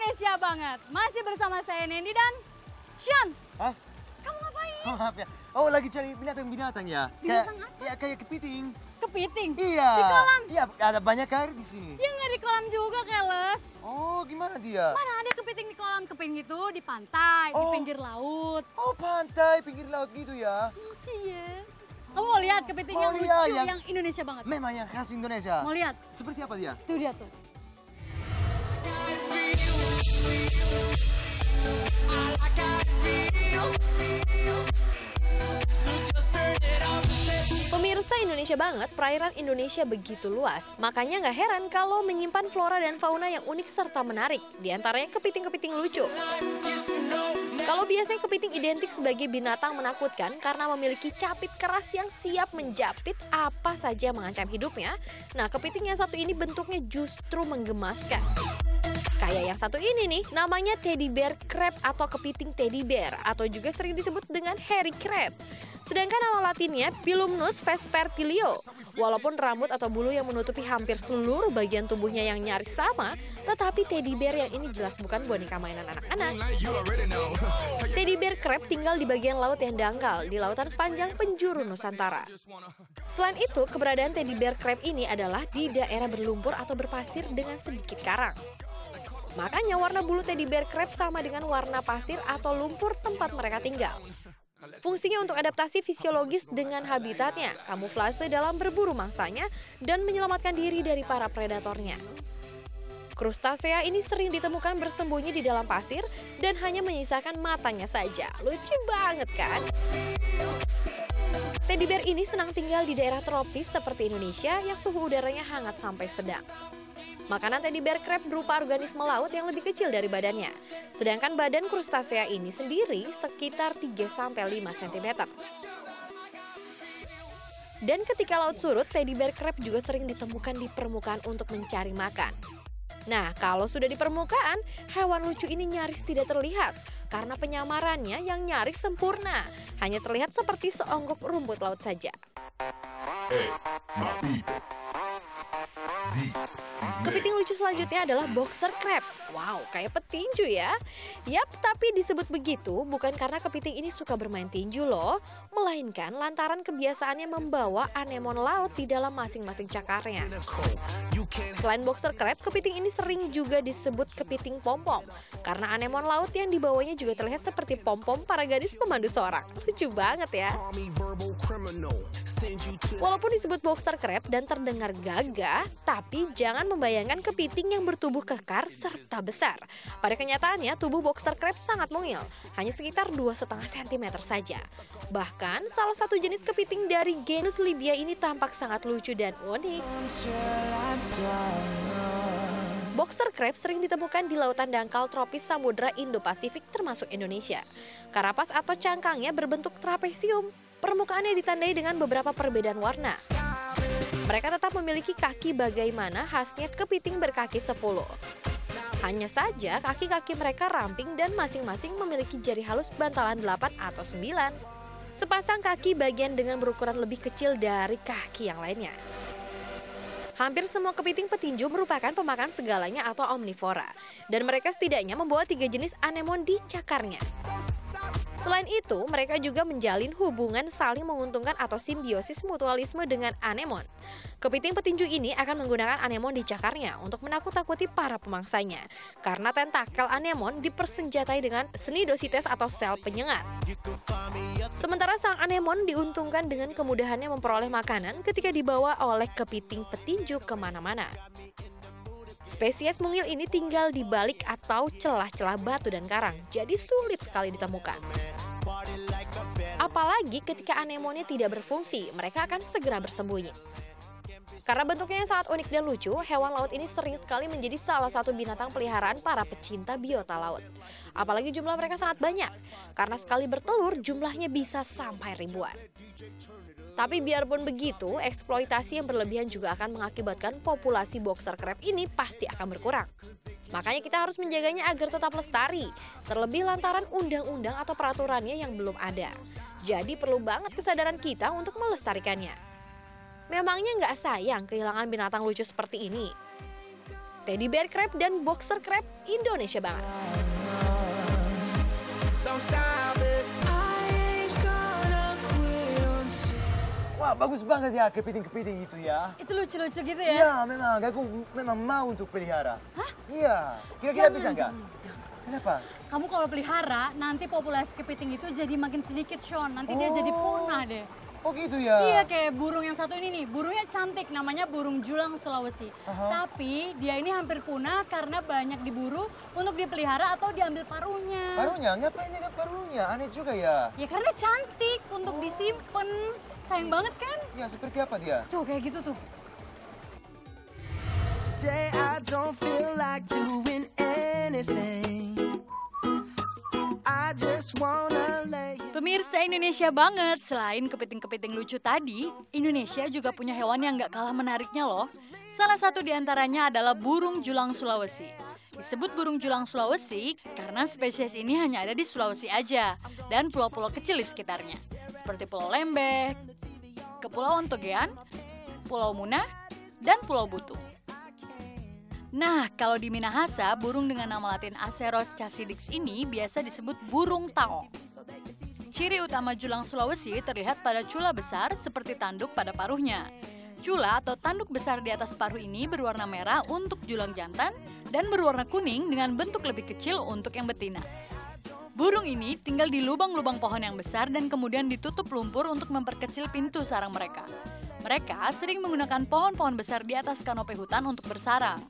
Indonesia banget. Masih bersama saya Nendi dan Sean. Hah? Kamu ngapain? Oh, maaf ya. Oh, lagi cari binatang-binatang ya? Binatang apa? Ya, kayak kepiting. Kepiting? Iya. Di kolam? Iya, ada banyak air di sini. Ya nggak di kolam juga, Keles. Oh, gimana dia? Mana ada kepiting di kolam? Kepiting itu di pantai, di Oh. pinggir laut. Oh, pantai, pinggir laut gitu ya? Iya. Kamu mau lihat kepiting yang Oh, iya, lucu, yang- yang Indonesia banget? Memang yang khas Indonesia. Mau lihat? Seperti apa dia? Tuh dia tuh. Pemirsa Indonesia banget, perairan Indonesia begitu luas. Makanya nggak heran kalau menyimpan flora dan fauna yang unik serta menarik. Di antaranya kepiting-kepiting lucu. Kalau biasanya kepiting identik sebagai binatang menakutkan karena memiliki capit keras yang siap menjapit apa saja yang mengancam hidupnya. Nah, kepiting yang satu ini bentuknya justru menggemaskan. Kayak yang satu ini nih, namanya teddy bear crab atau kepiting teddy bear atau juga sering disebut dengan hairy crab. Sedangkan nama latinnya Pilumnus vespertilio. Walaupun rambut atau bulu yang menutupi hampir seluruh bagian tubuhnya yang nyaris sama, tetapi teddy bear yang ini jelas bukan boneka mainan anak-anak. Teddy bear crab tinggal di bagian laut yang dangkal, di lautan sepanjang penjuru Nusantara. Selain itu, keberadaan teddy bear crab ini adalah di daerah berlumpur atau berpasir dengan sedikit karang. Makanya warna bulu teddy bear crab sama dengan warna pasir atau lumpur tempat mereka tinggal. Fungsinya untuk adaptasi fisiologis dengan habitatnya, kamuflase dalam berburu mangsanya, dan menyelamatkan diri dari para predatornya. Krustasea ini sering ditemukan bersembunyi di dalam pasir dan hanya menyisakan matanya saja. Lucu banget kan? Teddy bear ini senang tinggal di daerah tropis seperti Indonesia yang suhu udaranya hangat sampai sedang. Makanan teddy bear crab berupa organisme laut yang lebih kecil dari badannya. Sedangkan badan krustasea ini sendiri sekitar 3-5 cm. Dan ketika laut surut, teddy bear crab juga sering ditemukan di permukaan untuk mencari makan. Nah, kalau sudah di permukaan, hewan lucu ini nyaris tidak terlihat karena penyamarannya yang nyaris sempurna. Hanya terlihat seperti seonggok rumput laut saja. Kepiting lucu selanjutnya adalah boxer crab. Wow, kayak petinju ya. Yap, tapi disebut begitu bukan karena kepiting ini suka bermain tinju loh, melainkan lantaran kebiasaannya membawa anemon laut di dalam masing-masing cakarnya. Selain boxer crab, kepiting ini sering juga disebut kepiting pom-pom karena anemon laut yang dibawanya juga terlihat seperti pom-pom para gadis pemandu sorak. Lucu banget ya. Walaupun disebut boxer crab dan terdengar gagah, tapi jangan membayangkan kepiting yang bertubuh kekar serta besar. Pada kenyataannya, tubuh boxer crab sangat mungil, hanya sekitar 2,5 cm saja. Bahkan, salah satu jenis kepiting dari genus Libya ini tampak sangat lucu dan unik. Boxer crab sering ditemukan di lautan dangkal tropis Samudra Indo-Pasifik termasuk Indonesia. Karapas atau cangkangnya berbentuk trapesium. Permukaannya ditandai dengan beberapa perbedaan warna. Mereka tetap memiliki kaki bagaimana khasnya kepiting berkaki 10. Hanya saja kaki-kaki mereka ramping dan masing-masing memiliki jari halus bantalan 8 atau 9. Sepasang kaki bagian dengan berukuran lebih kecil dari kaki yang lainnya. Hampir semua kepiting petinju merupakan pemakan segalanya atau omnivora. Dan mereka setidaknya membawa 3 jenis anemon di cakarnya. Selain itu, mereka juga menjalin hubungan saling menguntungkan atau simbiosis mutualisme dengan anemon. Kepiting petinju ini akan menggunakan anemon di cakarnya untuk menakut-takuti para pemangsanya. Karena tentakel anemon dipersenjatai dengan cnidosites atau sel penyengat. Sementara sang anemon diuntungkan dengan kemudahannya memperoleh makanan ketika dibawa oleh kepiting petinju kemana-mana. Spesies mungil ini tinggal di balik atau celah-celah batu dan karang, jadi sulit sekali ditemukan. Apalagi ketika anemonnya tidak berfungsi, mereka akan segera bersembunyi. Karena bentuknya yang sangat unik dan lucu, hewan laut ini sering sekali menjadi salah satu binatang peliharaan para pecinta biota laut. Apalagi jumlah mereka sangat banyak, karena sekali bertelur jumlahnya bisa sampai ribuan. Tapi biarpun begitu, eksploitasi yang berlebihan juga akan mengakibatkan populasi boxer crab ini pasti akan berkurang. Makanya kita harus menjaganya agar tetap lestari, terlebih lantaran undang-undang atau peraturannya yang belum ada. Jadi perlu banget kesadaran kita untuk melestarikannya. Memangnya nggak sayang kehilangan binatang lucu seperti ini? teddy bear crab dan boxer crab Indonesia banget. Wah, bagus banget ya kepiting-kepiting itu ya. Itu lucu-lucu gitu ya? Iya, memang aku memang mau untuk pelihara. Hah? Iya. Kira-kira Jangan, bisa nggak? Kenapa? Kamu kalau pelihara, nanti populasi kepiting itu jadi makin sedikit, Sean. Nanti dia jadi punah deh. Oh gitu ya? Iya, kayak burung yang satu ini nih. Burungnya cantik, namanya burung julang Sulawesi. Tapi dia ini hampir punah karena banyak diburu untuk dipelihara atau diambil paruhnya. Paruhnya? Ngapain dengan paruhnya? Aneh juga ya. Ya karena cantik untuk disimpan. Sayang banget kan? Ya, seperti apa dia? Tuh, kayak gitu tuh. Today I don't feel like doing anything. I just wanna lay. Pemirsa Indonesia banget, selain kepiting-kepiting lucu tadi, Indonesia juga punya hewan yang gak kalah menariknya loh. Salah satu diantaranya adalah burung julang Sulawesi. Disebut burung julang Sulawesi karena spesies ini hanya ada di Sulawesi aja dan pulau-pulau kecil di sekitarnya. Seperti Pulau Lembeh, Kepulauan Togean, Pulau Muna, dan Pulau Butu. Nah, kalau di Minahasa, burung dengan nama latin Acerus cassidix ini biasa disebut burung taong. Ciri utama julang Sulawesi terlihat pada cula besar seperti tanduk pada paruhnya. Cula atau tanduk besar di atas paruh ini berwarna merah untuk julang jantan dan berwarna kuning dengan bentuk lebih kecil untuk yang betina. Burung ini tinggal di lubang-lubang pohon yang besar dan kemudian ditutup lumpur untuk memperkecil pintu sarang mereka. Mereka sering menggunakan pohon-pohon besar di atas kanopi hutan untuk bersarang.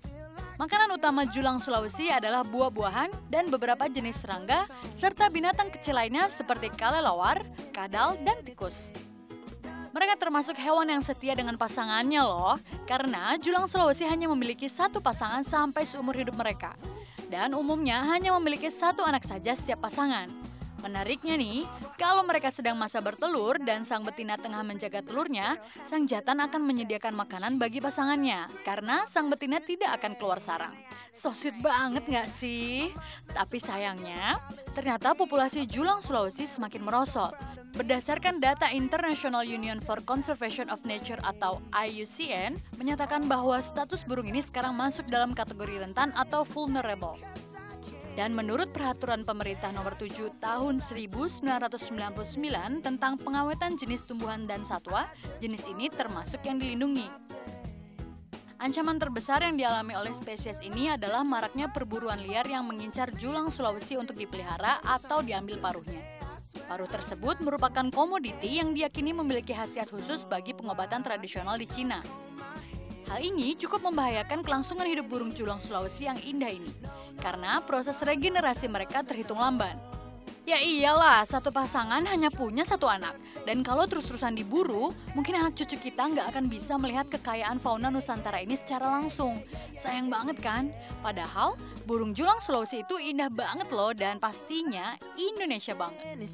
Makanan utama julang Sulawesi adalah buah-buahan dan beberapa jenis serangga, serta binatang kecil lainnya seperti kelelawar, kadal, dan tikus. Mereka termasuk hewan yang setia dengan pasangannya loh, karena julang Sulawesi hanya memiliki satu pasangan sampai seumur hidup mereka. Dan umumnya hanya memiliki satu anak saja setiap pasangan. Menariknya nih, kalau mereka sedang masa bertelur dan sang betina tengah menjaga telurnya, sang jantan akan menyediakan makanan bagi pasangannya, karena sang betina tidak akan keluar sarang. So sweet banget nggak sih? Tapi sayangnya, ternyata populasi julang Sulawesi semakin merosot. Berdasarkan data International Union for Conservation of Nature atau IUCN, menyatakan bahwa status burung ini sekarang masuk dalam kategori rentan atau vulnerable. Dan menurut peraturan pemerintah nomor 7 tahun 1999 tentang pengawetan jenis tumbuhan dan satwa, jenis ini termasuk yang dilindungi. Ancaman terbesar yang dialami oleh spesies ini adalah maraknya perburuan liar yang mengincar julang Sulawesi untuk dipelihara atau diambil paruhnya. Paruh tersebut merupakan komoditi yang diyakini memiliki khasiat khusus bagi pengobatan tradisional di Cina. Hal ini cukup membahayakan kelangsungan hidup burung julang Sulawesi yang indah ini, karena proses regenerasi mereka terhitung lamban. Ya iyalah, satu pasangan hanya punya satu anak, dan kalau terus-terusan diburu, mungkin anak cucu kita nggak akan bisa melihat kekayaan fauna Nusantara ini secara langsung. Sayang banget kan? Padahal, burung julang Sulawesi itu indah banget loh, dan pastinya Indonesia banget.